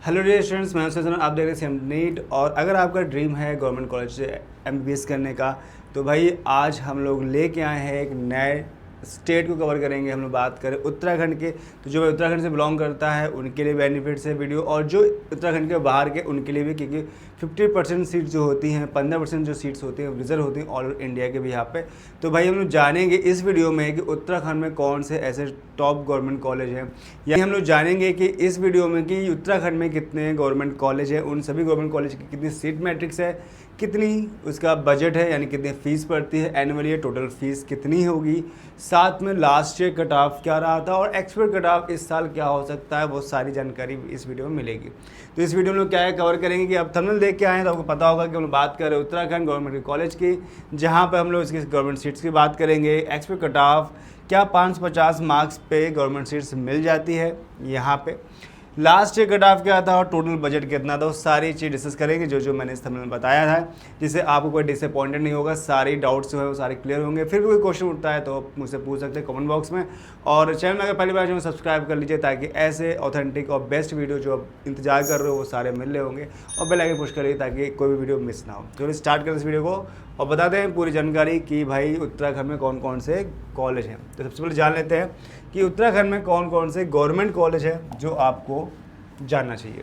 Hello dear students, मैं हूं आप देख रहे हैं नीट। और अगर आपका ड्रीम है गवर्नमेंट कॉलेज से एमबीबीएस करने का, तो भाई आज हम लोग लेके आए हैं एक नए स्टेट को कवर करेंगे। हम लोग बात करें उत्तराखंड के, तो जो उत्तराखंड से बिलोंग करता है उनके लिए बेनिफिट्स है वीडियो, और जो उत्तराखंड के बाहर के उनके लिए भी, क्योंकि 50% सीट जो होती हैं, 15% जो सीट्स होती हैं रिजर्व होती हैं ऑल इंडिया के भी यहाँ पे। तो भाई हम लोग जानेंगे इस वीडियो में कि उत्तराखंड में कौन से ऐसे टॉप गवर्नमेंट कॉलेज हैं, या हम लोग जानेंगे कि इस वीडियो में कि उत्तराखंड में कितने गवर्नमेंट कॉलेज हैं, उन सभी गवर्नमेंट कॉलेज की कितनी सीट मैट्रिक्स है, कितनी उसका बजट है, यानी कितनी फ़ीस पड़ती है एनुअली, टोटल फीस कितनी होगी, साथ में लास्ट ईयर कट ऑफ क्या रहा था और एक्सपेक्ट कट ऑफ इस साल क्या हो सकता है, वो सारी जानकारी इस वीडियो में मिलेगी। तो इस वीडियो में क्या है कवर करेंगे कि अब थंबनेल देख के आए हैं तो आपको पता होगा कि हम लोग बात कर रहे हैं उत्तराखंड गवर्नमेंट कॉलेज की, जहाँ पर हम लोग इसकी गवर्नमेंट सीट्स की बात करेंगे, एक्सपेक्ट कट ऑफ क्या 550 मार्क्स पे गवर्नमेंट सीट्स मिल जाती है यहाँ पे, लास्ट ईयर कट ऑफ क्या था और टोटल बजट कितना था, वो सारी चीज़ डिस्कस करेंगे जो मैंने इस थंबनेल में बताया था, जिससे आपको कोई डिसअपॉइंटेड नहीं होगा, सारी डाउट्स जो है वो सारे क्लियर होंगे। फिर भी कोई क्वेश्चन उठता है तो आप मुझसे पूछ सकते हैं कमेंट बॉक्स में, और चैनल में अगर पहली बार जो सब्सक्राइब कर लीजिए, ताकि ऐसे ऑथेंटिक और बेस्ट वीडियो जो आप इंतजार कर रहे हो वो सारे मिल रहे होंगे, और बेल आइकन पुश करिए ताकि कोई भी वीडियो मिस ना हो। तो स्टार्ट करें इस वीडियो को और बता दें पूरी जानकारी कि भाई उत्तराखंड में कौन कौन से कॉलेज हैं। तो सबसे पहले जान लेते हैं कि उत्तराखंड में कौन कौन से गवर्नमेंट कॉलेज है जो आपको जानना चाहिए।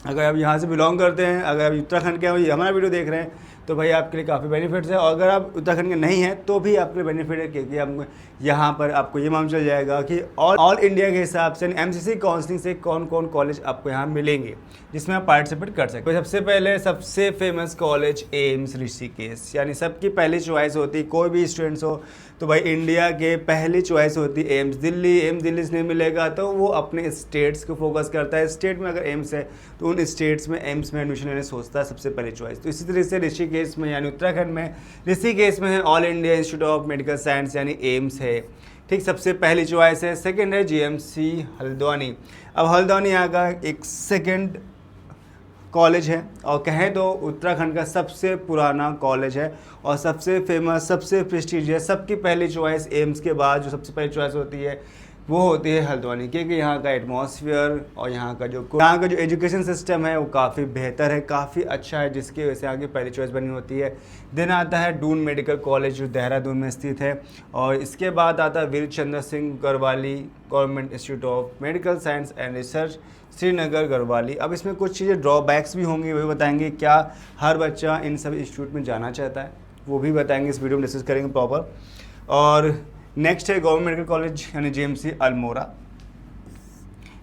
अगर आप यहाँ से बिलोंग करते हैं, अगर आप उत्तराखंड के हमारा वीडियो देख रहे हैं, तो भाई आपके लिए काफ़ी बेनिफिट्स है, और अगर आप उत्तराखंड के नहीं हैं तो भी आपके लिए बेनिफिट है, क्योंकि हम यहाँ पर आपको ये मालूम चल जाएगा कि ऑल इंडिया के हिसाब से एमसीसी काउंसलिंग से कौन कौन कॉलेज आपको यहाँ मिलेंगे जिसमें आप पार्टिसिपेट कर सकते हैं। सबसे पहले सबसे फेमस कॉलेज एम्स ऋषिकेश, यानी सबकी पहली चॉइस होती है, कोई भी स्टूडेंट्स हो तो भाई इंडिया के पहली चॉइस होती है एम्स दिल्ली। एम्स दिल्ली से नहीं मिलेगा तो वो अपने स्टेट्स को फोकस करता है, स्टेट में अगर एम्स है तो उन स्टेट्स में एम्स में एडमिशन लेने सोचता है सबसे पहली चॉइस। तो इसी तरह से ऋषिकेश में, यानी उत्तराखंड में ऋषिकेश में है all India institute of medical science, यानी एम्स है, ठीक, सबसे पहली चॉइस है। सेकेंड है जीएमसी हल्द्वानी। अब हल्द्वानी यहाँ का एक सेकेंड कॉलेज है, और कहें तो उत्तराखंड का सबसे पुराना कॉलेज है और सबसे फेमस, सबसे प्रेस्टीजियस, सबकी पहली चॉइस एम्स के बाद जो सबसे पहली चॉइस होती है वो होती है हल्द्वानी, क्योंकि यहाँ का एटमॉस्फेयर और यहाँ का जो एजुकेशन सिस्टम है वो काफ़ी बेहतर है, काफ़ी अच्छा है, जिसकी वजह से यहाँ की पहली चॉइस बनी होती है। देन आता है डून मेडिकल कॉलेज जो देहरादून में स्थित है, और इसके बाद आता है Veer Chandra Singh Garhwali government institute of medical science and research Srinagar Garhwali. अब इसमें कुछ चीज़ें ड्रॉबैक्स भी होंगी, वही बताएंगे, क्या हर बच्चा इन सब इंस्टीट्यूट में जाना चाहता है वो भी बताएंगे, इस वीडियो में डिस्कस करेंगे प्रॉपर। और नेक्स्ट है गवर्नमेंट मेडिकल कॉलेज यानी जीएमसी अल्मोड़ा,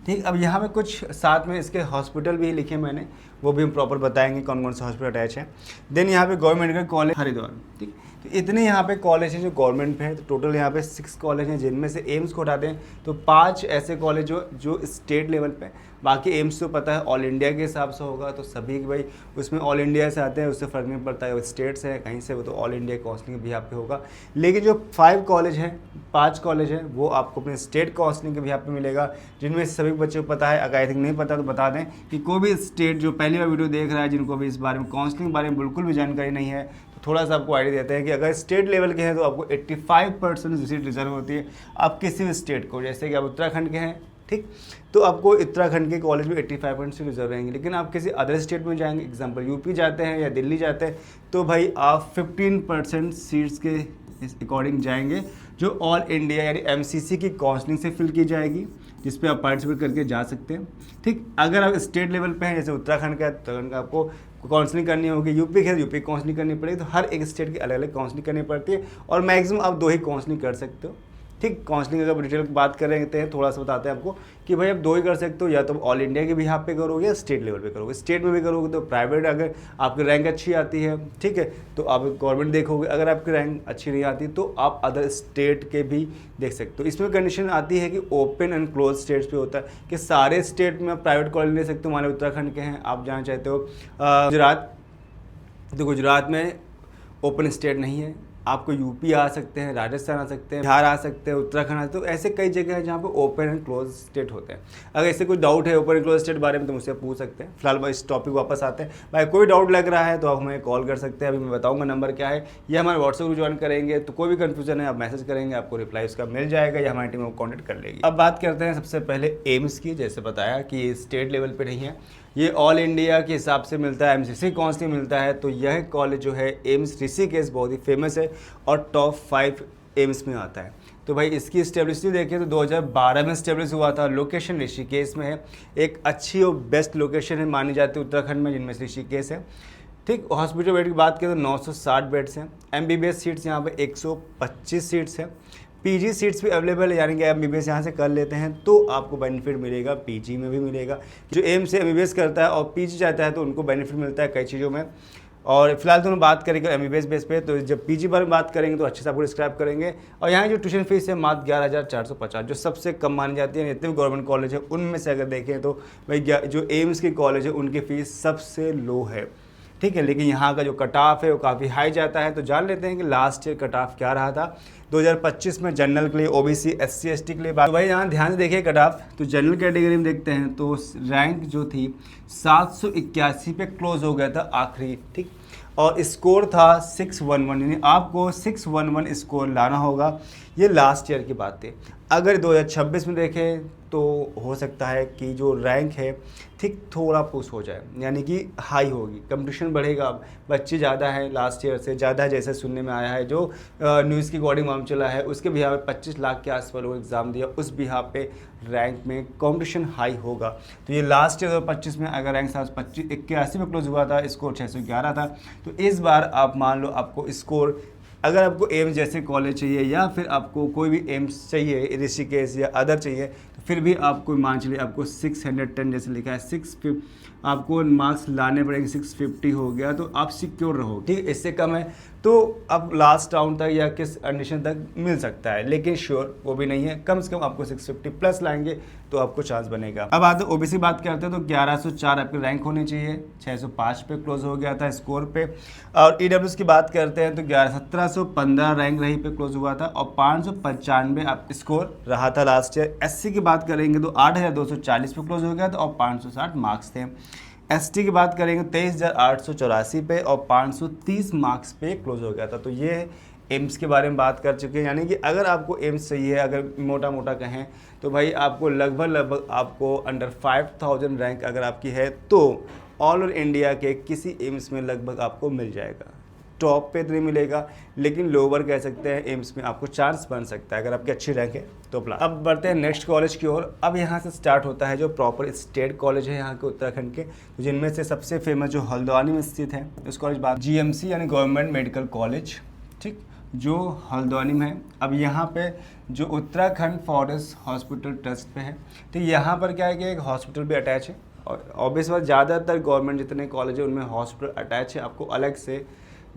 ठीक। अब यहाँ पे कुछ साथ में इसके हॉस्पिटल भी लिखे मैंने, वो भी हम प्रॉपर बताएंगे कौन कौन से हॉस्पिटल अटैच हैं। देन यहाँ पे गवर्नमेंट मेडिकल कॉलेज हरिद्वार, ठीक। तो इतने यहाँ पे कॉलेज हैं जो गवर्नमेंट पे है, तो टोटल यहाँ पे 6 कॉलेज हैं, जिनमें से एम्स को हटाते हैं तो 5 ऐसे कॉलेज जो स्टेट लेवल पे, बाकी एम्स तो पता है ऑल इंडिया के हिसाब से होगा, तो सभी भाई उसमें ऑल इंडिया से आते हैं, उससे फ़र्क नहीं पड़ता है वो स्टेट्स है कहीं से, वो तो ऑल इंडिया काउंसलिंग भी यहाँ पे होगा। लेकिन जो 5 कॉलेज हैं, 5 कॉलेज हैं, वो आपको अपने स्टेट काउंसलिंग के भी यहाँ पे मिलेगा, जिनमें सभी बच्चों को पता है। अगर आई थिंक नहीं पता तो बता दें कि कोई भी स्टेट जो पहली बार वीडियो देख रहा है, जिनको भी इस बारे में काउंसलिंग के बारे में बिल्कुल भी जानकारी नहीं है, तो थोड़ा सा आपको आइडिया देते हैं कि अगर स्टेट लेवल के हैं तो आपको 85% सीट रिजर्व होती है। आप किसी भी स्टेट को, जैसे कि आप उत्तराखंड के हैं, ठीक, तो आपको उत्तराखंड के कॉलेज में 85% सीट रिजर्व रहेंगे। लेकिन आप किसी अदर स्टेट में जाएंगे, एग्जांपल यूपी जाते हैं या दिल्ली जाते हैं, तो भाई आप 15% सीट्स के इस अकॉर्डिंग जाएंगे, जो ऑल इंडिया यानी एमसीसी की काउंसलिंग से फिल की जाएगी, जिस पे आप पार्टिसिपेट करके जा सकते हैं, ठीक। अगर आप स्टेट लेवल पे हैं, जैसे उत्तराखंड का है, उत्तराखंड का आपको काउंसलिंग करनी होगी, यूपी के यूपी काउंसलिंग करनी पड़ेगी, तो हर एक स्टेट की अलग अलग काउंसलिंग करनी पड़ती है, और मैक्सिमम आप 2 ही काउंसलिंग कर सकते हो, ठीक। काउंसलिंग अगर डिटेल की बात कर रहे हैं थोड़ा सा बताते हैं आपको कि भाई आप 2 ही कर सकते हो, या तो ऑल इंडिया के भी यहाँ पे करोगे या स्टेट लेवल पे करोगे। स्टेट में भी करोगे तो प्राइवेट, अगर आपकी रैंक अच्छी आती है, ठीक है, तो आप गवर्नमेंट देखोगे, अगर आपकी रैंक अच्छी नहीं आती तो आप अदर स्टेट के भी देख सकते हो। इसमें कंडीशन आती है कि ओपन एंड क्लोज स्टेट्स पे होता है कि सारे स्टेट में आप प्राइवेट कॉलेज ले सकते हो। मान लो उत्तराखंड के हैं, आप जाना चाहते हो गुजरात, तो गुजरात में ओपन स्टेट नहीं है, आपको यूपी आ सकते हैं, राजस्थान आ सकते हैं, बिहार आ सकते हैं, उत्तराखंड आ सकते हैं। तो ऐसे कई जगह हैं जहाँ पे ओपन एंड क्लोज स्टेट होते हैं। अगर इससे कोई डाउट है ओपन एंड क्लोज स्टेट बारे में तो मुझसे पूछ सकते हैं। फिलहाल इस टॉपिक वापस आते हैं। भाई कोई डाउट लग रहा है तो आप हमें कॉल कर सकते हैं, अभी मैं बताऊँगा नंबर क्या है, या हमारे व्हाट्सएप ग्रुप ज्वाइन करेंगे। तो कोई भी कन्फ्यूजन है आप मैसेज करेंगे, आपको रिप्लाई उसका मिल जाएगा, या हमारी टीम को कॉन्टैक्ट कर लेगी। अब बात करते हैं सबसे पहले एम्स की। जैसे बताया कि ये स्टेट लेवल पर नहीं है, ये ऑल इंडिया के हिसाब से मिलता है, एमसीसी काउंसिलिंग मिलता है। तो यह कॉलेज जो है एम्स ऋषिकेश बहुत ही फेमस है और टॉप 5 एम्स में आता है। तो भाई इसकी स्टेब्लिशमेंट देखें तो 2012 में स्टेब्लिश हुआ था। लोकेशन ऋषिकेश में है, एक अच्छी और बेस्ट लोकेशन है मानी जाती है उत्तराखंड में, जिनमें से ऋषिकेश है। ठीक, हॉस्पिटल बेड की बात करें तो 960 बेड्स हैं। एमबीबीएस सीट्स यहाँ पे 125 सीट्स हैं। पीजी सीट्स भी अवेलेबल है, यानी कि एमबीबीएस यहाँ से कर लेते हैं तो आपको बेनिफिट मिलेगा, पीजी में भी मिलेगा। जो एम से एमबीबीएस करता है और पीजी चाहता है तो उनको बेनिफिट मिलता है कई चीज़ों में। और फिलहाल तो हम बात करेंगे एमबीबीएस बेस पे, तो जब पीजी बारे में बात करेंगे तो अच्छे से आपको डिस्क्राइब करेंगे। और यहाँ जो ट्यूशन फीस है मात्र 11,450, जो सबसे कम मानी जाती है। जितने भी गवर्नमेंट कॉलेज है उनमें से अगर देखें तो भाई जो एम्स के कॉलेज है उनकी फ़ीस सबसे लो है। ठीक है, लेकिन यहाँ का जो कट ऑफ है वो काफ़ी हाई जाता है। तो जान लेते हैं कि लास्ट ईयर कट ऑफ क्या रहा था 2025 में जनरल के लिए, ओबीसी एससी एसटी के लिए। तो भाई यहाँ ध्यान से देखिए कट ऑफ, तो जनरल कैटेगरी में देखते हैं तो रैंक जो थी 781 पे क्लोज हो गया था आखिरी। ठीक, और स्कोर था 611, यानी आपको 611 स्कोर लाना होगा। ये लास्ट ईयर की बात है। अगर 2026 में देखें तो हो सकता है कि जो रैंक है ठीक थोड़ा पुश हो जाए, यानी कि हाई होगी, कंपटीशन बढ़ेगा। अब बच्चे ज़्यादा हैं, लास्ट ईयर से ज़्यादा है जैसे सुनने में आया है। जो न्यूज़ की अकॉर्डिंग मालूम चला है उसके बिहार पे 25 लाख के आसपास लोग एग्ज़ाम दिया, उस बिहार पे रैंक में कंपटीशन हाई होगा। तो ये लास्ट ईयर 2025 में अगर रैंक 81 में क्लोज हुआ था, स्कोर 611 था। तो इस बार आप मान लो आपको स्कोर, अगर आपको एम्स जैसे कॉलेज चाहिए या फिर आपको कोई भी एम्स चाहिए ऋषिकेश या अदर चाहिए, तो फिर भी आपको मान चलिए आपको 610 जैसे लिखा है 650 आपको मार्क्स लाने पड़ेंगे। 650 हो गया तो आप सिक्योर रहो। ठीक, इससे कम है तो अब लास्ट राउंड तक या किस कंडीशन तक मिल सकता है, लेकिन श्योर वो भी नहीं है। कम से कम आपको 650 प्लस लाएंगे तो आपको चांस बनेगा। अब आते ओबीसी बात करते हैं तो 1104 आपकी रैंक होनी चाहिए, 605 पे क्लोज हो गया था स्कोर पे। और ईडब्ल्यूएस की बात करते हैं तो 1715 रैंक रही पे क्लोज हुआ था और 595 आप स्कोर रहा था लास्ट ईयर। एससी की बात करेंगे तो 8240 पे क्लोज हो गया था और 560 मार्क्स थे। एसटी की बात करेंगे 23,884 पे और 530 मार्क्स पे क्लोज हो गया था। तो ये एम्स के बारे में बात कर चुके हैं, यानी कि अगर आपको एम्स चाहिए, अगर मोटा मोटा कहें तो भाई आपको लगभग आपको अंडर 5000 रैंक अगर आपकी है तो ऑल ओवर इंडिया के किसी एम्स में लगभग आपको मिल जाएगा। टॉप पे तो नहीं मिलेगा, लेकिन लोअर कह सकते हैं एम्स में आपको चांस बन सकता है अगर आपकी अच्छी रैंक है तो। अब बढ़ते हैं नेक्स्ट कॉलेज की ओर। अब यहाँ से स्टार्ट होता है जो प्रॉपर स्टेट कॉलेज है यहाँ के उत्तराखंड के, जिनमें से सबसे फेमस जो हल्द्वानी में स्थित है उस कॉलेज बात जीएमसी यानी गवर्नमेंट मेडिकल कॉलेज। ठीक, जो हल्द्वानी में है। अब यहाँ पे जो उत्तराखंड फॉरेस्ट हॉस्पिटल ट्रस्ट पे है, तो यहाँ पर क्या है कि एक हॉस्पिटल भी अटैच है। और ऑब्वियस बात ज़्यादातर गवर्नमेंट जितने कॉलेज है उनमें हॉस्पिटल अटैच है, आपको अलग से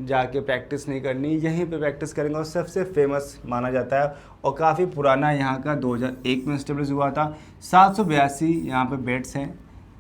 जाके प्रैक्टिस नहीं करनी, यहीं पे प्रैक्टिस करेंगे। और सबसे फेमस माना जाता है और काफ़ी पुराना यहाँ का 2001 में स्टेब्लिश हुआ था। 782 यहाँ पे बेड्स हैं,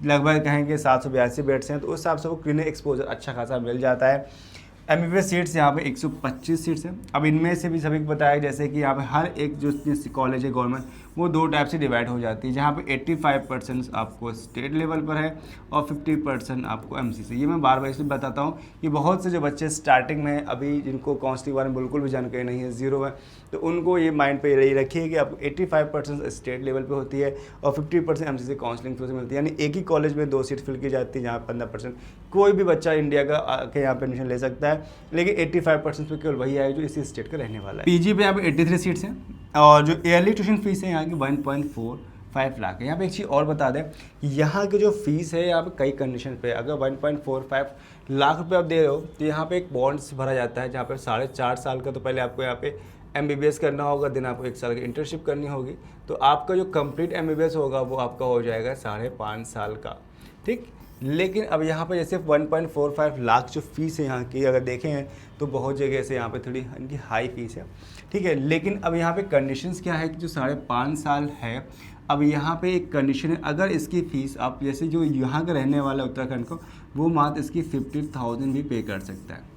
लगभग कहेंगे 782 बेड्स हैं, तो उस हिसाब से वो क्लिनिक एक्सपोजर अच्छा खासा मिल जाता है। एमबीबीएस सीट्स यहाँ पे 125 सीट्स हैं। अब इनमें से भी सभी को बताया जैसे कि यहाँ पे हर एक जो कॉलेज है गवर्नमेंट वो 2 टाइप से डिवाइड हो जाती है, जहाँ पे 85% आपको स्टेट लेवल पर है और 50% आपको एमसीसी। ये मैं बार बार इसलिए बताता हूँ कि बहुत से जो बच्चे स्टार्टिंग में अभी जिनको काउंसलिंग बारे में बिल्कुल भी जानकारी नहीं है, ज़ीरो है, तो उनको ये माइंड पे यही रखिए कि आपको 85% स्टेट लेवल पे होती है और 50% एमसीसी काउंसलिंग थ्रू से मिलती है। यानी एक ही कॉलेज में 2 सीट फिल की जाती है, जहाँ 15% कोई भी बच्चा इंडिया का आके यहाँ पर एडमिशन ले सकता है, लेकिन 85% पे केवल वही आएगा जो इसी स्टेट का रहने वाला है। पीजी पे यहाँ पे 83 सीट्स हैं और जो ईयरली ट्यूशन फीस है यहाँ की 1.45 लाख है। यहाँ पे एक चीज़ और बता दें कि यहाँ की जो फीस है यहाँ पे कई कंडीशन पे, अगर 1.45 लाख रुपये आप दे रहे हो तो यहाँ पे एक बॉन्ड्स भरा जाता है, जहाँ पे 4.5 साल का तो पहले आपको यहाँ पे एमबीबीएस करना होगा, देन आपको 1 साल की इंटर्नशिप करनी होगी, तो आपका जो कंप्लीट एमबीबीएस होगा वो आपका हो जाएगा 5.5 साल का। ठीक, लेकिन अब यहाँ पर जैसे 1.45 लाख जो फीस है यहाँ की अगर देखें तो बहुत जगह से यहाँ पे थोड़ी इनकी हाई फीस है। ठीक है, लेकिन अब यहाँ पे कंडीशंस क्या है कि जो 5.5 साल है, अब यहाँ पे एक कंडीशन है, अगर इसकी फ़ीस आप जैसे जो यहाँ का रहने वाला उत्तराखंड को, वो मात्र इसकी 50,000 भी पे कर सकता है।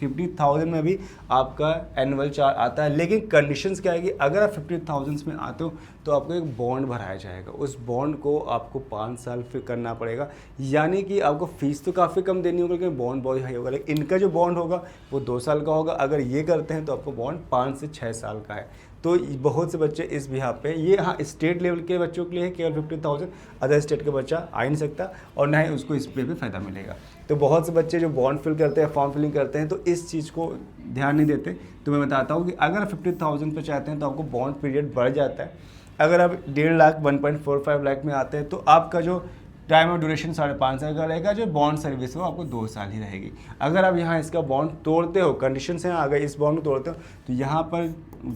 50,000 में भी आपका एनुअल चार्ज आता है। लेकिन कंडीशंस क्या है कि अगर आप 50,000 में आते हो तो आपको एक बॉन्ड भराया जाएगा, उस बॉन्ड को आपको 5 साल फिर करना पड़ेगा। यानी कि आपको फीस तो काफ़ी कम देनी होगी लेकिन बॉन्ड बहुत हाई होगा। लेकिन इनका जो बॉन्ड होगा वो 2 साल का होगा, अगर ये करते हैं तो आपको बॉन्ड 5 से 6 साल का है। तो बहुत से बच्चे इस बिहार पे, ये हाँ स्टेट लेवल के बच्चों के लिए है केवल 50,000, अदर स्टेट का बच्चा आ ही नहीं सकता और ना ही उसको इस पे भी फ़ायदा मिलेगा। तो बहुत से बच्चे जो बॉन्ड फिल करते हैं, फॉर्म फिलिंग करते हैं, तो इस चीज़ को ध्यान नहीं देते। तो मैं बताता हूँ कि अगर 50,000 पे चाहते हैं तो आपको बॉन्ड पीरियड बढ़ जाता है। अगर आप 1.5 लाख 1.45 लाख में आते हैं तो आपका जो टाइम ऑफ ड्यूरेशन 5.5 साल का रहेगा, जो बॉन्ड सर्विस हो आपको 2 साल ही रहेगी। अगर आप यहाँ इसका बॉन्ड तोड़ते हो, कंडीशन से अगर इस बॉन्ड को तोड़ते हो तो यहाँ पर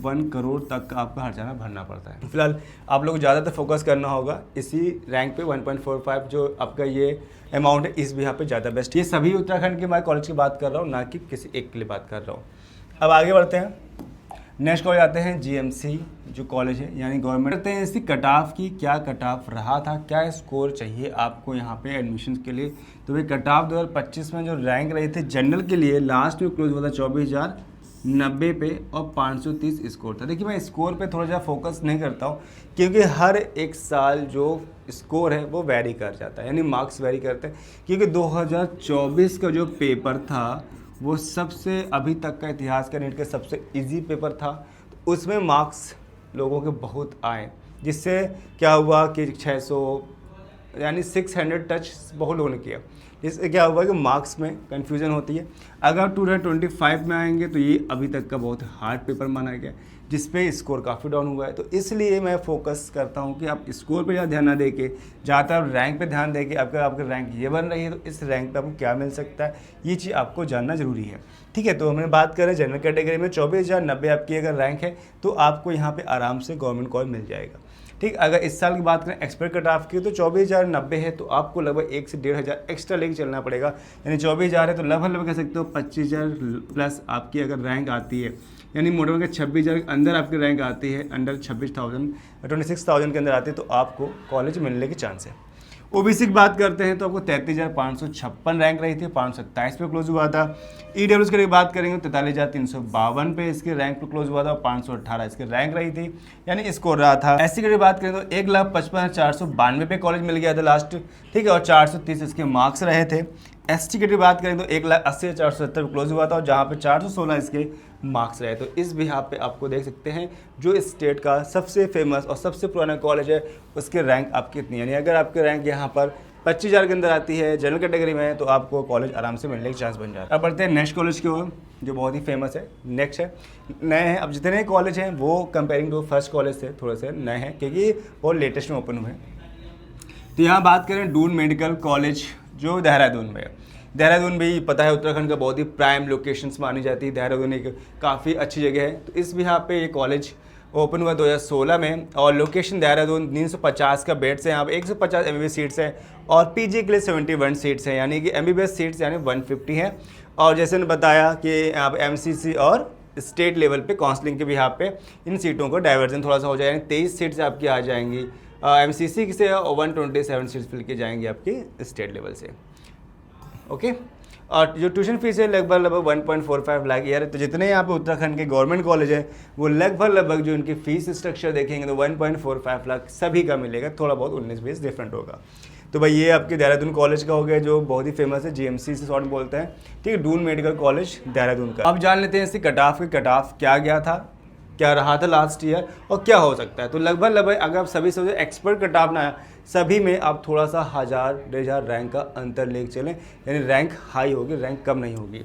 1 करोड़ तक का आपका हर्जाना भरना पड़ता है। फिलहाल आप लोग ज़्यादातर फोकस करना होगा इसी रैंक पे 1.45 जो आपका ये अमाउंट है, इस भी यहाँ पे ज़्यादा बेस्ट। ये सभी उत्तराखंड के मैं कॉलेज की बात कर रहा हूँ, ना कि किसी एक के लिए बात कर रहा हूँ। अब आगे बढ़ते हैं, नेक्स्ट कॉलेज आते हैं जीएमसी जो कॉलेज है यानी गवर्नमेंट। करते हैं इसकी कट ऑफ की, क्या कट ऑफ रहा था, क्या स्कोर चाहिए आपको यहाँ पे एडमिशन के लिए। तो भाई कट ऑफ 2025 में जो रैंक रहे थे जनरल के लिए लास्ट में क्लोज हुआ था 24,090 पे और 530 स्कोर था। देखिए मैं स्कोर पे थोड़ा सा फोकस नहीं करता हूँ क्योंकि हर एक साल जो स्कोर है वो वेरी कर जाता है, यानी मार्क्स वेरी करते हैं। क्योंकि 2024 का जो पेपर था वो सबसे अभी तक का इतिहास का नीट का सबसे इजी पेपर था, तो उसमें मार्क्स लोगों के बहुत आए, जिससे क्या हुआ कि 600 यानी 600 टच बहुत लोगों ने किया। इससे क्या हुआ कि मार्क्स में कन्फ्यूज़न होती है। अगर 225 में आएंगे तो ये अभी तक का बहुत हार्ड पेपर माना गया, जिस पे स्कोर काफ़ी डाउन हुआ है। तो इसलिए मैं फोकस करता हूँ कि आप स्कोर पे ज़्यादा ध्यान ना दे के ज़्यादातर रैंक पे ध्यान दे के, आपका रैंक ये बन रही है तो इस रैंक पे आपको क्या मिल सकता है, ये चीज़ आपको जानना ज़रूरी है। ठीक है, तो हमने बात करें जनरल कैटेगरी में 24,090 आपकी अगर रैंक है तो आपको यहाँ पर आराम से गवर्नमेंट कॉलेज मिल जाएगा। ठीक, अगर इस साल की बात करें एक्सपेक्ट कट ऑफ की तो 24,090 है, तो आपको लगभग 1 से 1,500 एक्स्ट्रा लेके चलना पड़ेगा। यानी 24,000 है तो लगभग कह सकते हो 25,000 प्लस आपकी अगर रैंक आती है, यानी मोटे के 26,000 के अंदर आपकी रैंक आती है, अंडर 26,000 के अंदर आती है तो आपको कॉलेज मिलने के चांस है। ओबीसी की बात करते हैं तो आपको 33,556 रैंक रही थी, 527 पे क्लोज हुआ था। ईडब्ल्यूएस की बात करेंगे 43,352 पे इसके रैंक पे क्लोज हुआ था, 518 इसकी रैंक रही थी, यानी स्कोर रहा था। एससी की बात करें तो 1,55,492 पे कॉलेज मिल गया था लास्ट, ठीक है, और 430 इसके मार्क्स रहे थे। एसटी की बात करें तो 1,80,470 पे क्लोज हुआ था और जहाँ पे 416 इसके मार्क्स रहे। तो इस बिहार पे आपको देख सकते हैं जो इस स्टेट का सबसे फेमस और सबसे पुराना कॉलेज है उसके रैंक आपकी कितनी, यानी अगर आपके रैंक यहाँ पर 25,000 के अंदर आती है जनरल कैटेगरी में तो आपको कॉलेज आराम से मिलने के चांस बन जाए। अब बढ़ते हैं नेक्स्ट कॉलेज की ओर जो बहुत ही फेमस है, नेक्स्ट है नए हैं। अब जितने कॉलेज हैं वो कंपेयरिंग टू फर्स्ट कॉलेज से थोड़े से नए हैं क्योंकि वो लेटेस्ट में ओपन हुए हैं। तो यहाँ बात करें डून मेडिकल कॉलेज जो देहरादून में है। देहरादून भी पता है उत्तराखंड का बहुत ही प्राइम लोकेशंस मानी जाती है, देहरादून एक काफ़ी अच्छी जगह है। तो इस बिहार पे ये कॉलेज ओपन हुआ 2016 में और लोकेशन देहरादून, 350 का बेड्स है यहाँ पे, 150 MBBS सीट्स हैं और पीजी के लिए 71 सीट्स हैं, यानी कि MBBS सीट्स यानी 150 हैं। और जैसे ने बताया कि यहाँ पे MCC और स्टेट लेवल पे काउंसलिंग के भी यहाँ पे इन सीटों को डाइवर्जन थोड़ा सा हो जाएगा, 23 सीट्स आपकी आ जाएंगी MCC से और 127 सीट्स फिल की जाएंगी आपकी स्टेट लेवल से। ओके, और जो ट्यूशन फीस है लगभग 1.45 लाख ईयर है। तो जितने यहाँ पे उत्तराखंड के गवर्नमेंट कॉलेज है वो लगभग जो इनकी फीस स्ट्रक्चर देखेंगे तो 1.45 लाख सभी का मिलेगा, थोड़ा बहुत 19-20 डिफरेंट होगा। तो भाई ये आपके देहरादून कॉलेज का हो गया जो बहुत ही फेमस है, जीएमसी से शॉर्ट बोलते हैं, ठीक है, डून मेडिकल कॉलेज देहरादून का। अब जान लेते हैं इसकी कट ऑफ क्या गया था, क्या रहा था लास्ट ईयर और क्या हो सकता है। तो लगभग अगर आप सभी से एक्सपर्ट कट ऑफ ना सभी में आप थोड़ा सा 1,000-1,500 रैंक का अंतर लेके चलें, यानी रैंक हाई होगी, रैंक कम नहीं होगी।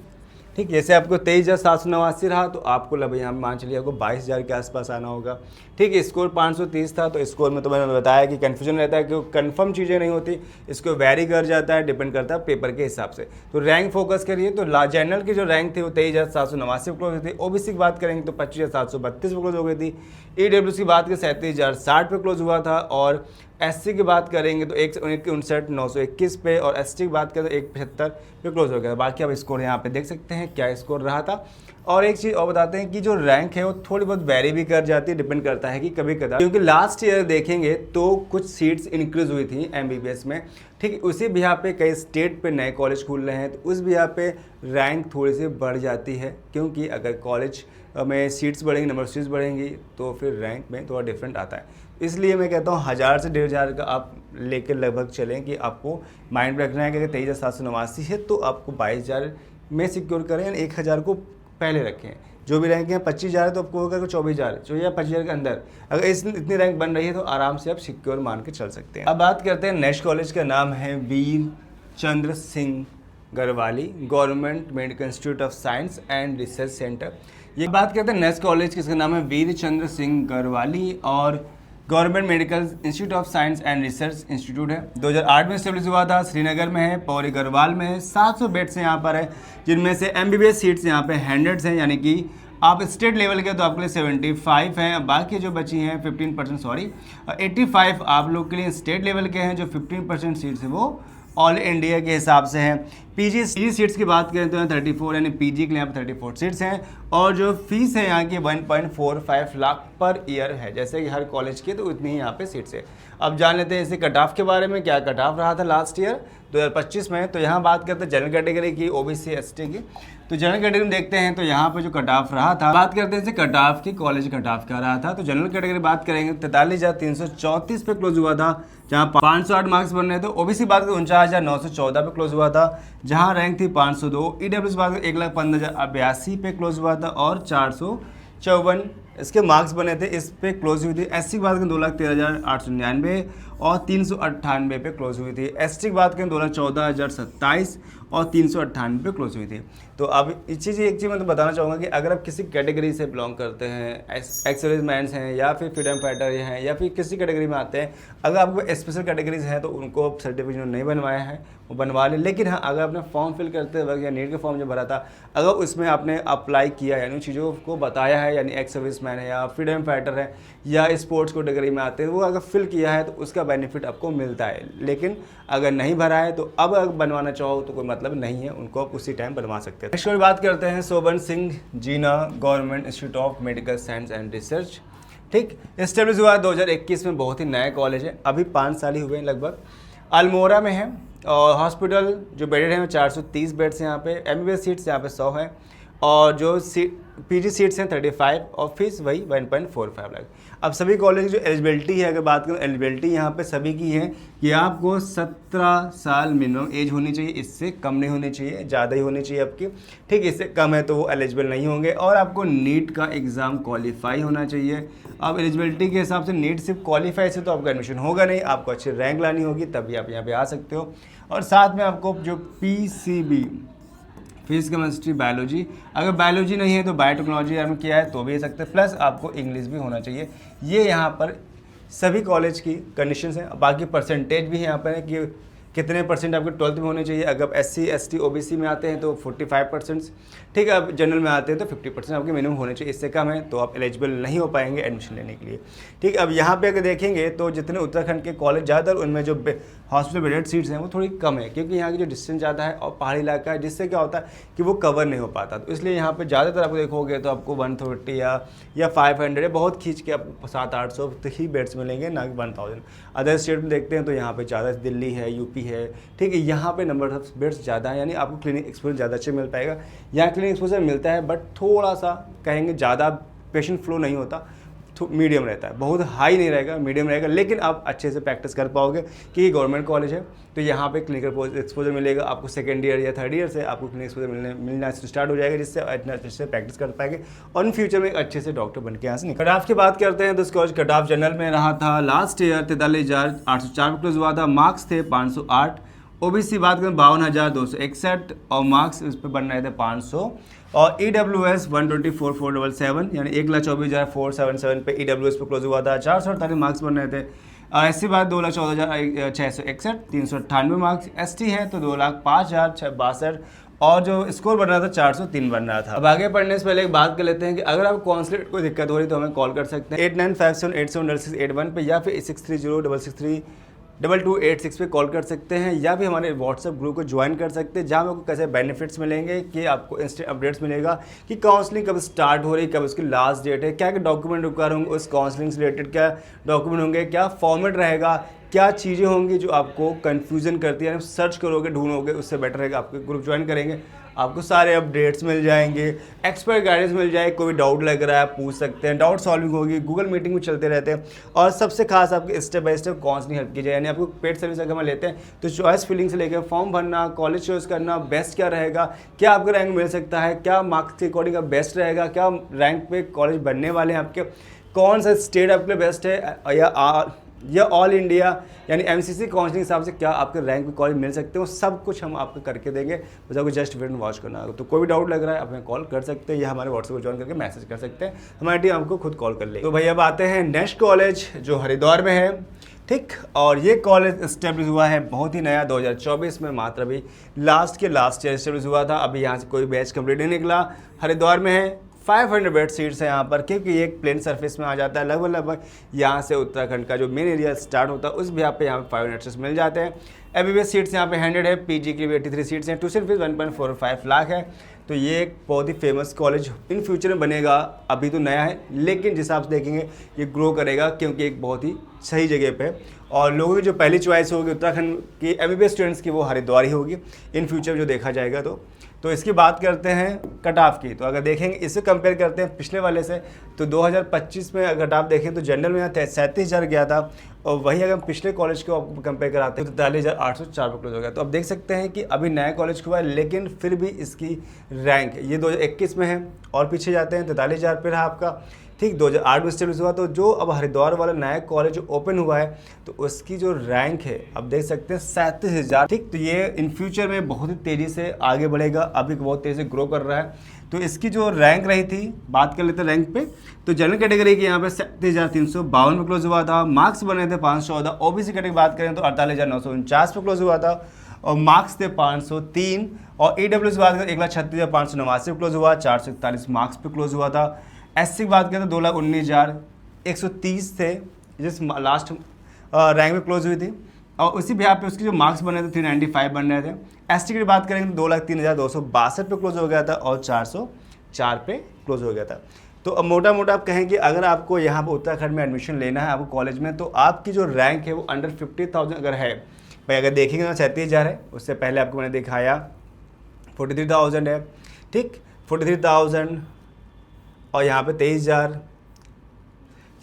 ठीक, जैसे आपको 23,789 रहा तो आपको लगभग यहाँ मान चलिए आपको 22,000 के आसपास आना होगा। ठीक है, स्कोर 530 था तो स्कोर में तो मैंने बताया कि कन्फ्यूजन रहता है कि कंफर्म चीज़ें नहीं होती, इसको वेरी कर जाता है, डिपेंड करता है पेपर के हिसाब से। तो रैंक फोकस करिए। तो जनरल की जो रैंक थी वो 23,789 क्लोज हुई थी। ओबीसी की बात करेंगे तो 25,732 पे क्लोज हो गई थी। ईडब्ल्यूएस की बात करें 37,060 पे क्लोज हुआ था और SC की बात करेंगे तो 1,59,921 पे, और ST की बात करें तो 1,75 पे क्लोज हो गया। बाकी आप स्कोर यहाँ पे देख सकते हैं क्या स्कोर रहा था। और एक चीज़ और बताते हैं कि जो रैंक है वो थोड़ी बहुत वेरी भी कर जाती है, डिपेंड करता है कि कभी कदा, क्योंकि लास्ट ईयर देखेंगे तो कुछ सीट्स इंक्रीज हुई थी MBBS में, ठीक। उसी बिहार पे कई स्टेट पे नए कॉलेज खुल रहे हैं, तो उस बिहार पे रैंक थोड़ी सी बढ़ जाती है, क्योंकि अगर कॉलेज में सीट्स बढ़ेंगी, नंबर ऑफ सीट्स बढ़ेंगी, तो फिर रैंक में थोड़ा डिफरेंट आता है। इसलिए मैं कहता हूँ 1000 से 1500 का आप लेकर लगभग चलें, कि आपको माइंड में रखना है कि अगर 23,789 है तो आपको 22,000 में सिक्योर करें, यानी 1000 को पहले रखें। जो भी रैंक है 25,000 है तो आपको होगा 24,000 या 25,000 के अंदर, अगर इतनी रैंक बन रही है तो आराम से आप सिक्योर मान के चल सकते हैं। अब बात करते हैं नेक्स्ट कॉलेज का नाम है Veer Chandra Singh Garhwali government medical institute of science and research centre. ये बात करते हैं नेक्स्ट कॉलेज जिसका नाम है वीर चंद्र सिंह गढ़वाली और government medical institute of science and research institute है। 2008 में स्टेब्लिश हुआ था, श्रीनगर में है, पौरी गढ़वाल में है। 700 बेड्स यहाँ पर है, जिनमें से MBBS सीट्स यहाँ पे 100 हैं, यानी कि आप स्टेट लेवल के तो आपके लिए 75 हैं, बाकी जो बची हैं 85 आप लोग के लिए स्टेट लेवल के हैं। जो 15% सीट्स हैं वो ऑल इंडिया के हिसाब से हैं। पीजी सीट्स की बात करें तो यहाँ 34, यानी पीजी के लिए यहाँ पर 34 सीट्स हैं, और जो फीस है यहाँ की 1.45 लाख पर ईयर है। जैसे कि हर कॉलेज की तो उतनी ही यहाँ पे सीट्स है। अब जान लेते हैं इसे कट ऑफ के बारे में, क्या कट ऑफ रहा था लास्ट ईयर 2025 में। तो यहाँ बात करते हैं जनरल कैटेगरी की, OBC ST की। तो जनरल कैटेगरी में देखते हैं तो यहाँ पे जो कट ऑफ रहा था, बात करते हैं कट ऑफ की, कॉलेज कट ऑफ क्या रहा था। तो जनरल कैटेगरी बात करेंगे 43,334 पे क्लोज हुआ था, जहाँ 508 मार्क्स बन रहे थे। OBC बात करें 49,914 पे क्लोज हुआ था, जहाँ रैंक थी 502। EWS बात करें 1,15,082 पे क्लोज हुआ था, और 454 इसके मार्क्स बने थे, इस पे क्लोज हुई थी। SC की बात करें 2,13,899 और 398 पे क्लोज हुई थी। ST की बात करें 2,14,027 और 398 पे क्लोज हुई थी। तो अब एक चीज़ मैं तो बताना चाहूँगा कि अगर आप किसी कैटेगरी से बिलोंग करते हैं, एक्स मैन्स हैं या फिर फ्रीडम फाइटर हैं या फिर किसी कैटेगरी में आते हैं, अगर आपको स्पेशल कैटेगरीज हैं तो उनको सर्टिफिकेट नहीं बनवाया है वो बनवा लें। लेकिन हाँ, अगर आपने फॉर्म फिल करते वक्त या नीट का फॉर्म जो भरा था, अगर उसमें आपने अप्लाई किया यानी चीज़ों को बताया है, यानी एक्स सर्विस मैन है या फ्रीडम फाइटर है या स्पोर्ट्स कैटेगरी में आते हैं, वो अगर फिल किया है तो उसका बेनिफिट आपको मिलता है। लेकिन अगर नहीं भरा है तो अब अगर बनवाना चाहो तो कोई मतलब नहीं है, उनको आप उसी टाइम बनवा सकते हैं। नेक्स्ट बात करते हैं Shobhan Singh Jeena government institute of medical science and research, ठीक। एस्टेब्लिश हुआ 2021 में, बहुत ही नया कॉलेज है, अभी 5 साल ही हुए हैं लगभग। अल्मोड़ा में है, और हॉस्पिटल जो बेडेड हैं 430 बेड्स हैं यहाँ पे। MBBS सीट्स यहाँ पे 100 हैं, और जो PG सीट्स हैं 35, और फीस वही 1.45 लाख। अब सभी कॉलेज की जो एलिजिबिलिटी है, अगर बात करें एलिजिबिलिटी यहाँ पे सभी की है कि आपको 17 साल मिनिमम एज होनी चाहिए, इससे कम नहीं होनी चाहिए, ज़्यादा ही होनी चाहिए आपकी, ठीक। इससे कम है तो वो एलिजिबल नहीं होंगे, और आपको नीट का एग्ज़ाम क्वालिफाई होना चाहिए। अब एलिजिबिलिटी के हिसाब से नीट सिर्फ क्वालिफाई से तो आपका एडमिशन होगा नहीं, आपको अच्छी रैंक लानी होगी तभी आप यहाँ पे आ सकते हो। और साथ में आपको जो PCB फिजिक्स केमिस्ट्री बायोलॉजी, अगर बायोलॉजी नहीं है तो बायोटेक्नोलॉजी में किया है तो भी हो सकते हैं, प्लस आपको इंग्लिश भी होना चाहिए। ये यहाँ पर सभी कॉलेज की कंडीशंस हैं। बाकी परसेंटेज भी यहाँ पर है कि कितने परसेंट आपके 12th में होने चाहिए। अगर SC ST OBC में आते हैं तो 45%, ठीक है। अब जनरल में आते हैं तो 50% आपके मिनिमम होने चाहिए, इससे कम है तो आप एलिजिबल नहीं हो पाएंगे एडमिशन लेने के लिए, ठीक। अब यहाँ पे अगर देखेंगे तो जितने उत्तराखंड के कॉलेज ज़्यादातर उनमें जो हॉस्पिटल बेडेड सीट्स हैं वो थोड़ी कम है, क्योंकि यहाँ की जो डिस्टेंस ज़्यादा है और पहाड़ी इलाका है, जिससे क्या होता है कि वो कवर नहीं हो पाता। तो इसलिए यहाँ पर ज़्यादातर आपको देखोगे तो आपको 130 या 500 बहुत खींच के आपको 700-800 ही बेड्स मिलेंगे, ना कि 1000। अदर स्टेट में देखते हैं तो यहाँ पर ज़्यादा दिल्ली है, UP है, ठीक है। यहाँ पे नंबर ऑफ बेड्स ज़्यादा है, यानी आपको क्लिनिक एक्सपोजर ज़्यादा अच्छे मिल पाएगा। यहाँ क्लिनिक एक्सपोजर मिलता है, बट थोड़ा सा कहेंगे ज़्यादा पेशेंट फ्लो नहीं होता, मीडियम रहता है, बहुत हाई नहीं रहेगा, मीडियम रहेगा। लेकिन आप अच्छे से प्रैक्टिस कर पाओगे कि गवर्नमेंट कॉलेज है तो यहाँ पे क्लिनिकल एक्सपोजर मिलेगा आपको। 2nd ईयर या 3rd ईयर से आपको क्लिनिक एक्सपोजर मिलना स्टार्ट हो जाएगा, जिससे अच्छे से प्रैक्टिस कर पाएंगे और इन फ्यूचर में एक अच्छे से डॉक्टर बन के यहाँ से निकल। कट ऑफ की बात करते हैं तो इस कॉलेज कट ऑफ जनरल में रहा था लास्ट ईयर 43,804 क्लोज हुआ था, मार्क्स थे 508। OBC बात करें 52,261 और मार्क्स इस पर बन रहे थे 500, और EWS 124,477 यानी 1,24,477 पे EWS पे क्लोज हुआ था, 448 मार्क्स बन रहे थे। SC बात 2,14,661, 398 मार्क्स। ST है तो 2,05,662 और जो स्कोर बन रहा था 403 बन रहा था। अब आगे पढ़ने से पहले एक बात कर लेते हैं कि अगर आपको काउंसलिंग कोई दिक्कत हो रही तो हमें कॉल कर सकते हैं 8957876681 पे या फिर 63063286 पे कॉल कर सकते हैं, या भी हमारे व्हाट्सएप ग्रुप को ज्वाइन कर सकते हैं जहाँ आपको कैसे बेनिफिट्स मिलेंगे कि आपको इंस्टेंट अपडेट्स मिलेगा कि काउंसलिंग कब स्टार्ट हो रही, कब उसकी लास्ट डेट है, क्या क्या डॉक्यूमेंट रिक्वायर होंगे उस काउंसलिंग से रिलेटेड, क्या डॉक्यूमेंट होंगे, क्या फॉर्मेट रहेगा, क्या चीज़ें होंगी जो आपको कन्फ्यूजन करती है, सर्च करोगे ढूंढोगे उससे बेटर रहेगा आपके ग्रुप ज्वाइन करेंगे, आपको सारे अपडेट्स मिल जाएंगे, एक्सपर्ट गाइडेंस मिल जाए, कोई डाउट लग रहा है आप पूछ सकते हैं, डाउट सॉल्विंग होगी, गूगल मीटिंग में चलते रहते हैं, और सबसे खास आपके step by step counselling help की जाए। यानी आपको पेड सर्विस अगर हम लेते हैं तो चॉइस फिलिंग से लेकर फॉर्म भरना, कॉलेज चॉइस करना, बेस्ट क्या रहेगा, क्या आपको रैंक मिल सकता है, क्या मार्क्स के अकॉर्डिंग का बेस्ट रहेगा, क्या रैंक पे कॉलेज बनने वाले हैं आपके, कौन सा स्टेट आपके लिए बेस्ट है या ऑल इंडिया यानी एमसीसी काउंसलिंग हिसाब से क्या आपके रैंक पे कॉलेज मिल सकते हैं, वो सब कुछ हम आपको करके देंगे। बस आपको जस्ट वीडियो वॉच करना होगा। तो कोई भी डाउट लग रहा है आप हमें कॉल कर सकते हैं या हमारे व्हाट्सएप को ज्वाइन करके मैसेज कर सकते हैं, हमारी टीम आपको खुद कॉल कर लेगी। तो भाई अब आते हैं नेक्स्ट कॉलेज जो हरिद्वार में है, ठीक। और ये कॉलेज इस्टेब्लिश हुआ है बहुत ही नया 2024 में, मात्र अभी लास्ट ईयर इस्टेब्लिश हुआ था। अभी यहाँ से कोई बैच कंप्लीट नहीं निकला। हरिद्वार में है, 500 बेड सीट्स है यहाँ पर, क्योंकि ये एक प्लेन सरफेस में आ जाता है। लगभग यहाँ से उत्तराखंड का जो मेन एरिया स्टार्ट होता है उस भी यहाँ पे 500 सीट्स मिल जाते हैं। एमबीबीएस सीट्स यहाँ पे 100 है, पीजी की भी 83 सीट्स हैं, ट्यूशन फीस 1.45 लाख है। तो ये एक बहुत ही फेमस कॉलेज इन फ्यूचर में बनेगा, अभी तो नया है लेकिन जिस हिसाब से देखेंगे ये ग्रो करेगा, क्योंकि एक बहुत ही सही जगह पे, और लोगों की जो पहली चॉइस होगी उत्तराखंड की एमबीबीएस स्टूडेंट्स की वो हरिद्वार ही होगी इन फ्यूचर जो देखा जाएगा। तो इसकी बात करते हैं कट ऑफ की। तो अगर देखेंगे इससे कंपेयर करते हैं पिछले वाले से, तो 2025 में अगर कट ऑफ देखें तो जनरल में यहाँ 37,000 गया था, और वही अगर पिछले कॉलेज को आपको कंपेयर कराते हैं तो 43,804 पर क्लोज हो गया। तो अब देख सकते हैं कि अभी नया कॉलेज हुआ है लेकिन फिर भी इसकी रैंक ये 2021 में है, और पीछे जाते हैं 43,000 पे रहा आपका, ठीक। 2008 में स्टेब्लिश हुआ। तो जो अब हरिद्वार वाला नया कॉलेज ओपन हुआ है तो उसकी जो रैंक है अब देख सकते हैं 37,000, ठीक। तो ये इन फ्यूचर में बहुत ही तेज़ी से आगे बढ़ेगा, अभी बहुत तेज़ी से ग्रो कर रहा है। तो इसकी जो रैंक रही थी, बात कर लेते हैं रैंक पे, तो जनरल कैटेगरी की यहाँ पे 37,352 में क्लोज हुआ था। मार्क्स बने थे 514। ओबीसी कैटेगरी बात करें तो 48,949 पे क्लोज हुआ था, और मार्क्स थे 503। और ईडब्ल्यूएस बात करें 1,36,589 पे क्लोज हुआ, 441 मार्क्स पे क्लोज हुआ था। एससी की बात करें तो 2,19,130 थे जिस लास्ट रैंक में क्लोज हुई थी, और उसी भी यहाँ पे उसके जो मार्क्स बने थे 395 बन रहे थे। एसटी की बात करेंगे तो 2,03,262 पे क्लोज हो गया था, और 404 पे क्लोज हो गया था। तो अब मोटा मोटा आप कहें कि अगर आपको यहाँ पर उत्तराखंड में एडमिशन लेना है आपको कॉलेज में, तो आपकी जो रैंक है वो अंडर 50,000 अगर है, भाई अगर देखेंगे तो 37,000 है, उससे पहले आपको मैंने दिखाया 43,000 है, ठीक। 43,000 और यहाँ पे 23,000,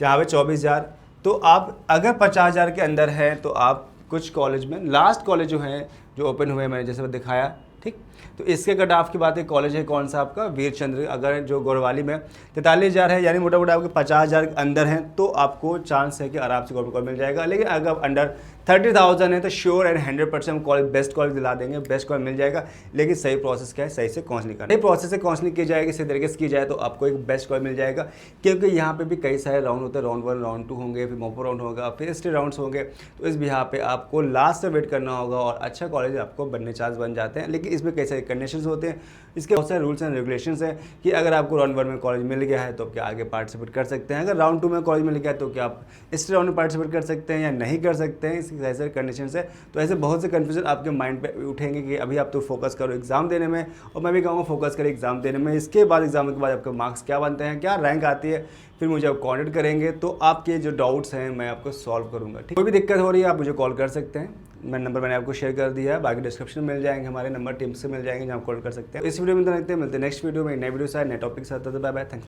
यहाँ पे 24,000। तो आप अगर 50,000 के अंदर है तो आप कुछ कॉलेज में, लास्ट कॉलेज जो है जो ओपन हुए मैंने जैसे दिखाया, ठीक। तो इसके कट ऑफ की बात है, कॉलेज है कौन सा आपका वीरचंद्र, अगर जो गौरवाली में 43,000 है, यानी मोटा मोटा आपके 50,000 के अंदर हैं तो आपको चांस है कि आराम से गवर्नमेंट कॉलेज मिल जाएगा। लेकिन अगर अंडर 30,000 है तो sure and 100% college best college दिला देंगे, बेस्ट कॉलेज मिल जाएगा। लेकिन सही प्रोसेस क्या है, सही से काउंसलिंग करना, सही प्रोसेस से काउंसलिंग की जाएगी, इसी तरीके से की जाए तो आपको एक बेस्ट कॉलेज मिल जाएगा। क्योंकि यहाँ पे भी कई सारे राउंड होते हैं, राउंड 1 राउंड 2 होंगे, फिर मोपो राउंड होगा, फिर स्टेट राउंड्स होंगे। तो इस यहाँ पे आपको लास्ट से वेट करना होगा और अच्छा कॉलेज आपको बनने चांस बन जाते हैं। लेकिन इसमें कई सारे कंडीशंस होते हैं, इसके बहुत सारे रूल्स एंड रेगुलेशंस हैं कि अगर आपको राउंड 1 में कॉलेज मिल गया है तो क्या आगे पार्टिसिपेट कर सकते हैं, अगर राउंड 2 में कॉलेज मिल गया है तो क्या आप स्टेट राउंड में पार्टिसिपेट कर सकते हैं या नहीं कर सकते हैं। इसके ऐसे कंडीशन है। तो ऐसे बहुत से कन्फ्यूजन आपके माइंड पे उठेंगे कि अभी आप तो फोकस करो एग्जाम देने में, और मैं भी कहूँगा फोकस करें एग्जाम देने में। इसके बाद एग्जाम के बाद आपके मार्क्स क्या बनते हैं, क्या रैंक आती है, फिर मुझे आप कॉन्टेक्ट करेंगे तो आपके जो डाउट्स हैं मैं आपको सॉल्व करूँगा, ठीक। कोई भी दिक्कत हो रही है आप मुझे कॉल कर सकते हैं, नंबर मैंने आपको शेयर कर दिया है, बाकी डिस्क्रिप्शन में मिल जाएंगे, हमारे नंबर टीम से मिल जाएंगे जहाँ कॉल कर सकते हैं। इस वीडियो में तो मिलते हैं नेक्स्ट वीडियो में नए वीडियो से नए टॉपिक के साथ। Bye bye, thank you.